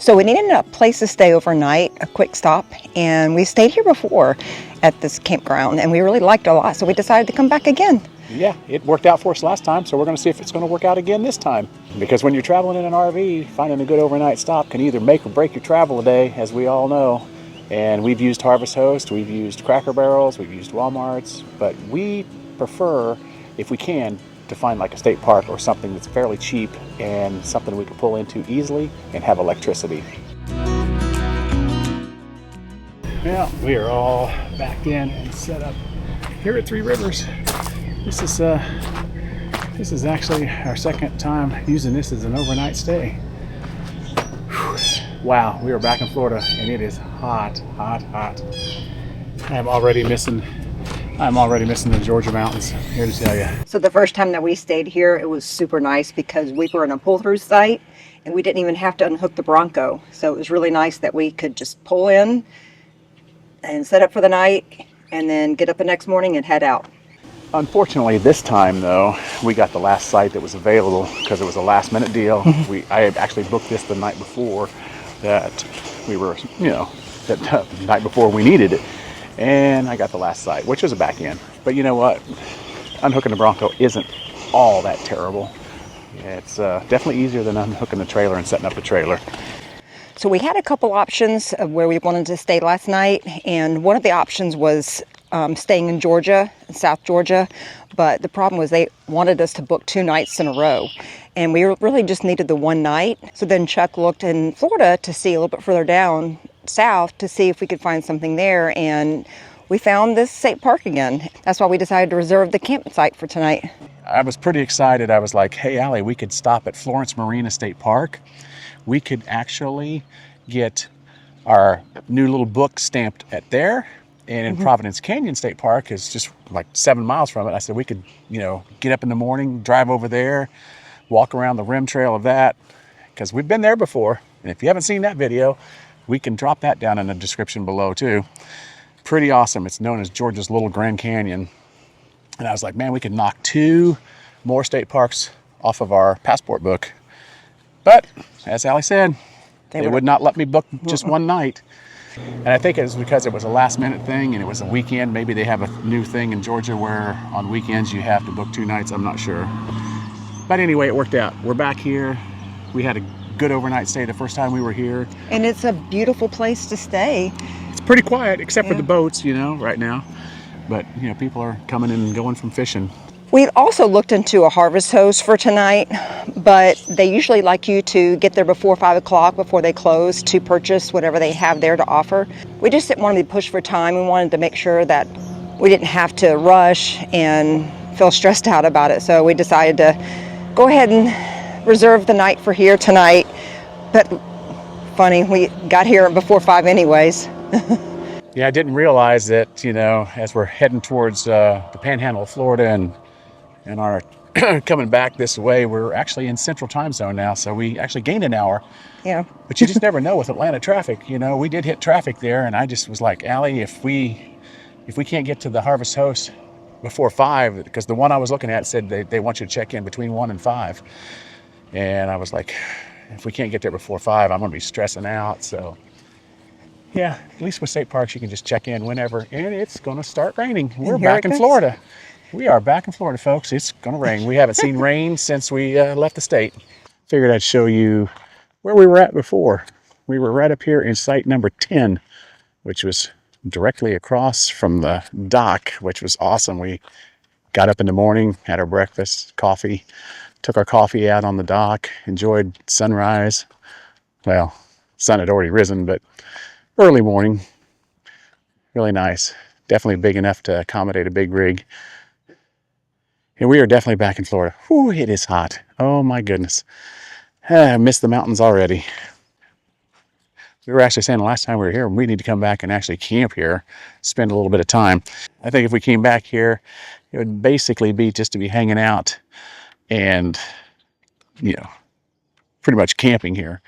So we needed a place to stay overnight, a quick stop, and we stayed here before at this campground, and we really liked it a lot, so we decided to come back again. Yeah, it worked out for us last time, so we're going to see if it's going to work out again this time. Because when you're traveling in an RV, finding a good overnight stop can either make or break your travel a day, as we all know. And we've used Harvest Host, we've used Cracker Barrels, we've used Walmarts, but we prefer, if we can, to find like a state park or something that's fairly cheap and something we can pull into easily and have electricity. Well, we are all back in and set up here at Three Rivers. This is actually our second time using this as an overnight stay. Whew. Wow, we are back in Florida and it is hot, hot, hot. I'm already missing the Georgia mountains, here to tell you. So the first time that we stayed here, it was super nice because we were in a pull-through site and we didn't even have to unhook the Bronco. So it was really nice that we could just pull in and set up for the night and then get up the next morning and head out. Unfortunately, this time though, we got the last site that was available because it was a last minute deal. I had actually booked this the night before that we were, that night before we needed it. And I got the last site, which was a back end. But you know what? Unhooking the Bronco isn't all that terrible. It's definitely easier than unhooking the trailer and setting up the trailer. So we had a couple options of where we wanted to stay last night, and one of the options was staying in Georgia, South Georgia, but the problem was they wanted us to book 2 nights in a row, and we really just needed the one night. So then Chuck looked in Florida to see a little bit further down south to see if we could find something there, and we found this state park again. That's why we decided to reserve the campsite for tonight. I was pretty excited. I was like, hey, Allie, we could stop at Florence Marina State Park. We could actually get our new little book stamped at there. And in Providence Canyon State Park is just like 7 miles from it. I said we could, get up in the morning, drive over there, walk around the rim trail of that, because we've been there before. And if you haven't seen that video, we can drop that down in the description below too. Pretty awesome. It's known as Georgia's Little Grand Canyon. And I was like, man, we could knock 2 more state parks off of our passport book. But as Allie said, they would not let me book just one night. And I think it was because it was a last minute thing and it was a weekend. Maybe they have a new thing in Georgia where on weekends you have to book 2 nights. I'm not sure. But anyway, it worked out. We're back here. We had a good overnight stay the first time we were here. And it's a beautiful place to stay. It's pretty quiet except for the boats, right now. But, people are coming in and going from fishing. We also looked into a Harvest Host for tonight, but they usually like you to get there before 5 o'clock, before they close, to purchase whatever they have there to offer. We just didn't want to be pushed for time. We wanted to make sure that we didn't have to rush and feel stressed out about it. So we decided to go ahead and reserve the night for here tonight. But funny, we got here before 5 anyways. Yeah, I didn't realize that, as we're heading towards the Panhandle of Florida and are coming back this way, we're actually in Central Time Zone now, so we actually gained an hour. Yeah. But you just never know with Atlanta traffic. We did hit traffic there, and I just was like, Allie, if we can't get to the Harvest Host before 5, because the one I was looking at said they want you to check in between 1 and 5. And I was like, if we can't get there before 5, I'm going to be stressing out. So, yeah, at least with state parks, you can just check in whenever, and it's going to start raining. We're back in Florida. We are back in Florida, folks. It's going to rain. We haven't seen rain since we left the state. Figured I'd show you where we were at before. We were right up here in site number 10, which was directly across from the dock, which was awesome. We got up in the morning, had our breakfast, coffee, took our coffee out on the dock, enjoyed sunrise. Well, sun had already risen, but early morning. Really nice. Definitely big enough to accommodate a big rig. And we are definitely back in Florida. Whew, it is hot. Oh my goodness. I miss the mountains already. We were actually saying the last time we were here, we need to come back and actually camp here, spend a little bit of time. I think if we came back here, it would basically be just to be hanging out and, pretty much camping here.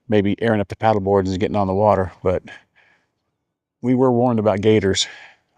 Maybe airing up the paddle boards and getting on the water, but we were warned about gators.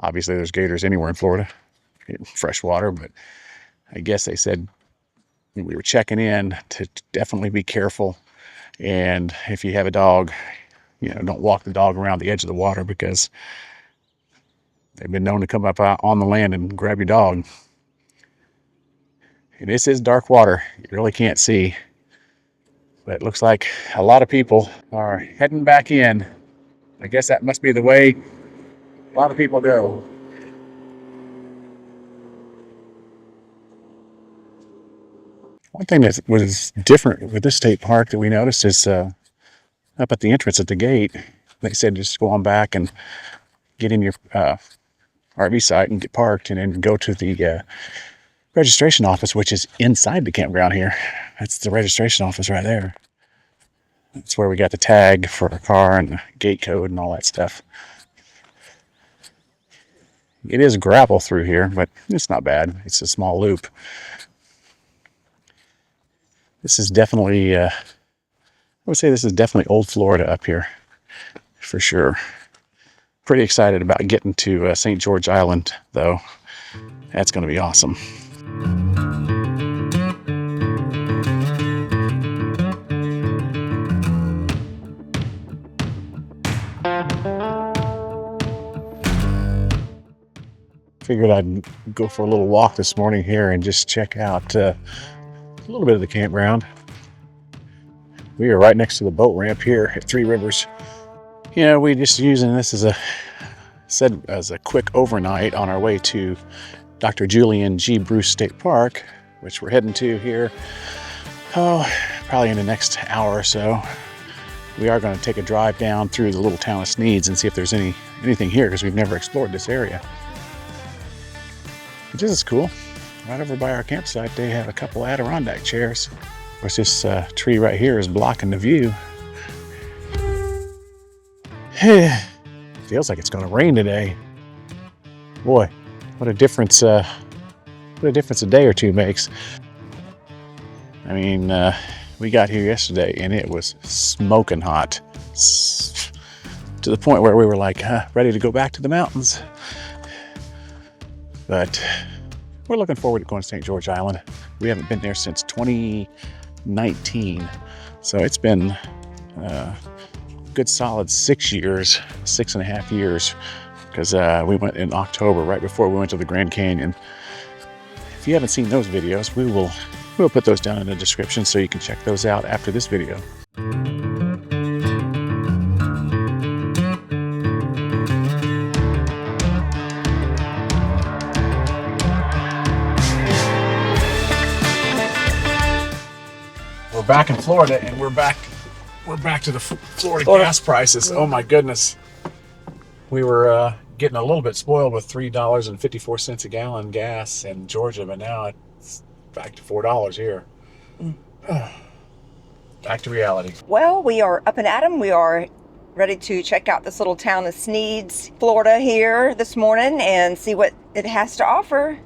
Obviously, there's gators anywhere in Florida. Fresh water, but I guess they said we were checking in to definitely be careful And if you have a dog, don't walk the dog around the edge of the water, because they've been known to come up out on the land and grab your dog. And this is dark water. You really can't see. But it looks like a lot of people are heading back in. I guess that must be the way a lot of people go. One thing that was different with this state park that we noticed is up at the entrance at the gate, they said just go on back and get in your RV site and get parked, and then go to the registration office, which is inside the campground here. That's the registration office right there. That's where we got the tag for our car and the gate code and all that stuff. It is gravel through here, but it's not bad. It's a small loop. This is definitely, I would say this is definitely old Florida up here, for sure. Pretty excited about getting to St. George Island, though. That's going to be awesome. Figured I'd go for a little walk this morning here and just check out a little bit of the campground. We are right next to the boat ramp here at Three Rivers. We just using this as a quick overnight on our way to Dr. Julian G. Bruce State Park, which we're heading to here, probably in the next hour or so. We are going to take a drive down through the little town of Sneads and see if there's anything here, because we've never explored this area. But this is cool. Right over by our campsite, they have a couple Adirondack chairs. Of course, this tree right here is blocking the view. Feels like it's going to rain today. Boy, what a difference! What a difference a day or two makes. I mean, we got here yesterday and it was smoking hot, to the point where we were like ready to go back to the mountains. But we're looking forward to going to St. George Island. We haven't been there since 2019, so it's been a good solid 6.5 years, because we went in October, right before we went to the Grand Canyon. If you haven't seen those videos, we'll put those down in the description so you can check those out after this video. We're back in Florida, and we're back to the Florida gas prices. Oh my goodness. We were getting a little bit spoiled with $3.54 a gallon gas in Georgia, but now it's back to $4 here. Back to reality. Well, we are up and at 'em. We are ready to check out this little town of Sneads, Florida here this morning and see what it has to offer.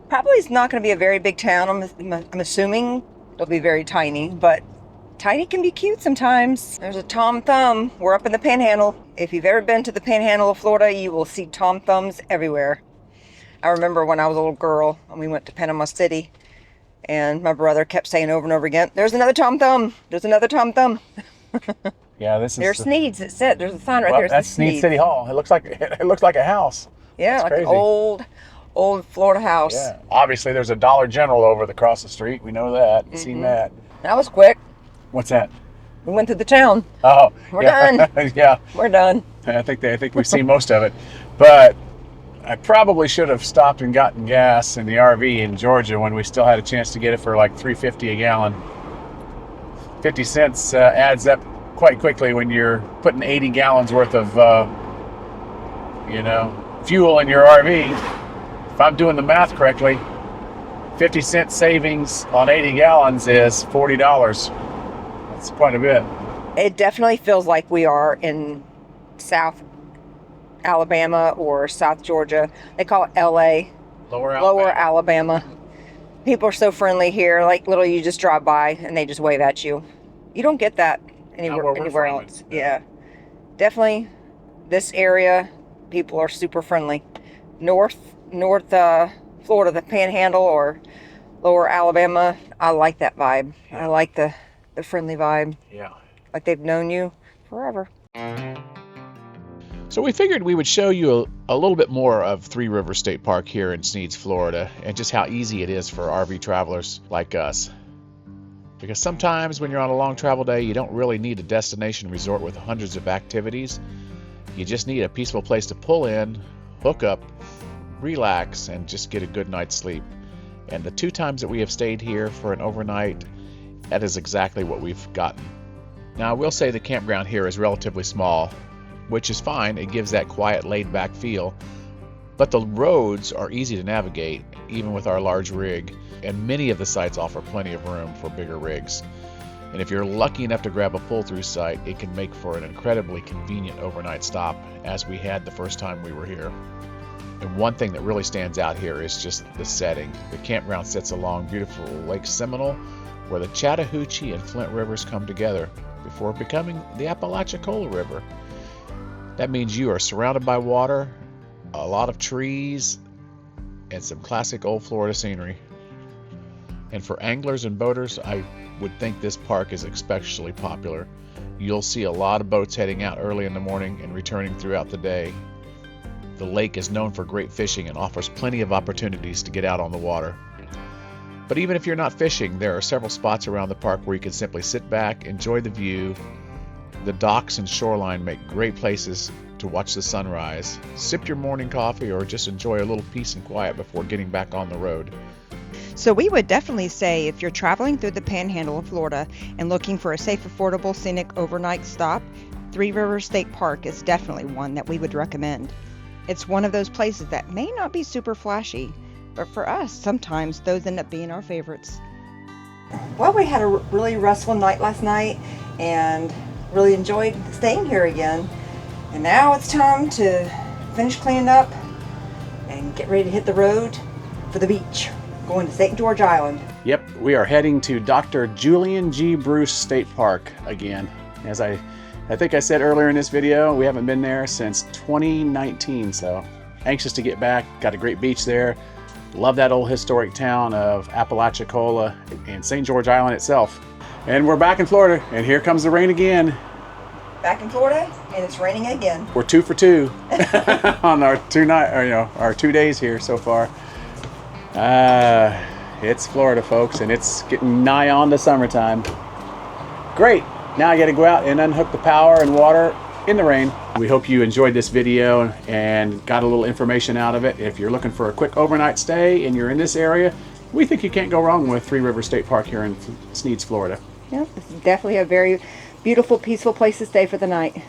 Probably it's not going to be a very big town. I'm assuming it'll be very tiny, but tiny can be cute sometimes. There's a Tom Thumb. We're up in the Panhandle. If you've ever been to the Panhandle of Florida, you will see Tom Thumbs everywhere. I remember when I was a little girl and we went to Panama City, and my brother kept saying over and over again, "There's another Tom Thumb. There's another Tom Thumb." Yeah, this is. There's Sneads. It said there's a sign right there. That's Sneads City Hall. It looks like a house. Yeah, like an old Florida house. Yeah. Obviously, there's a Dollar General over across the street. We know that. You've seen that. That was quick. What's that? We went through the town. Oh, We're done. Yeah, we're done. I think we've seen most of it, but I probably should have stopped and gotten gas in the RV in Georgia when we still had a chance to get it for like $3.50 a gallon. 50 cents adds up quite quickly when you're putting 80 gallons worth of fuel in your RV. If I'm doing the math correctly, 50 cent savings on 80 gallons is $40. That's quite a bit. It definitely feels like we are in South Alabama or South Georgia. They call it LA. Lower Alabama. People are so friendly here. Like literally you just drive by and they just wave at you. You don't get that anywhere else. Yeah. Definitely this area, people are super friendly. North Florida, the Panhandle or Lower Alabama, I like that vibe. I like the friendly vibe. Yeah. like they've known you forever. So we figured we would show you a little bit more of Three Rivers State Park here in Sneads, Florida, and just how easy it is for RV travelers like us. Because sometimes when you're on a long travel day, you don't really need a destination resort with hundreds of activities. You just need a peaceful place to pull in, hook up, relax, and just get a good night's sleep. And the 2 times that we have stayed here for an overnight, that is exactly what we've gotten. Now I will say the campground here is relatively small, which is fine. It gives that quiet, laid-back feel. But the roads are easy to navigate, even with our large rig, and many of the sites offer plenty of room for bigger rigs. And if you're lucky enough to grab a pull-through site, it can make for an incredibly convenient overnight stop, as we had the first time we were here. And one thing that really stands out here is just the setting. The campground sits along beautiful Lake Seminole, where the Chattahoochee and Flint rivers come together before becoming the AlliChuck River. That means you are surrounded by water, a lot of trees, and some classic old Florida scenery. And for anglers and boaters, I would think this park is especially popular. You'll see a lot of boats heading out early in the morning and returning throughout the day. The lake is known for great fishing and offers plenty of opportunities to get out on the water. But even if you're not fishing, there are several spots around the park where you can simply sit back, enjoy the view. The docks and shoreline make great places to watch the sunrise, sip your morning coffee, or just enjoy a little peace and quiet before getting back on the road. So we would definitely say if you're traveling through the Panhandle of Florida and looking for a safe, affordable, scenic overnight stop, Three Rivers State Park is definitely one that we would recommend. It's one of those places that may not be super flashy, but for us, sometimes those end up being our favorites. Well, we had a really restful night last night and really enjoyed staying here again. And now it's time to finish cleaning up and get ready to hit the road for the beach, going to St. George Island. Yep, we are heading to Dr. Julian G. Bruce State Park again. As I think I said earlier in this video, we haven't been there since 2019, so anxious to get back. Got a great beach there. Love that old historic town of AlliChuck and St. George Island itself. And we're back in Florida, and here comes the rain again. Back in Florida, and it's raining again. We're 2 for 2 on our 2 days here so far. It's Florida, folks, and it's getting nigh on to summertime. Great. Now I got to go out and unhook the power and water in the rain. We hope you enjoyed this video and got a little information out of it. If you're looking for a quick overnight stay and you're in this area, we think you can't go wrong with Three Rivers State Park here in Sneads, Florida. Yep, it's definitely a very beautiful, peaceful place to stay for the night.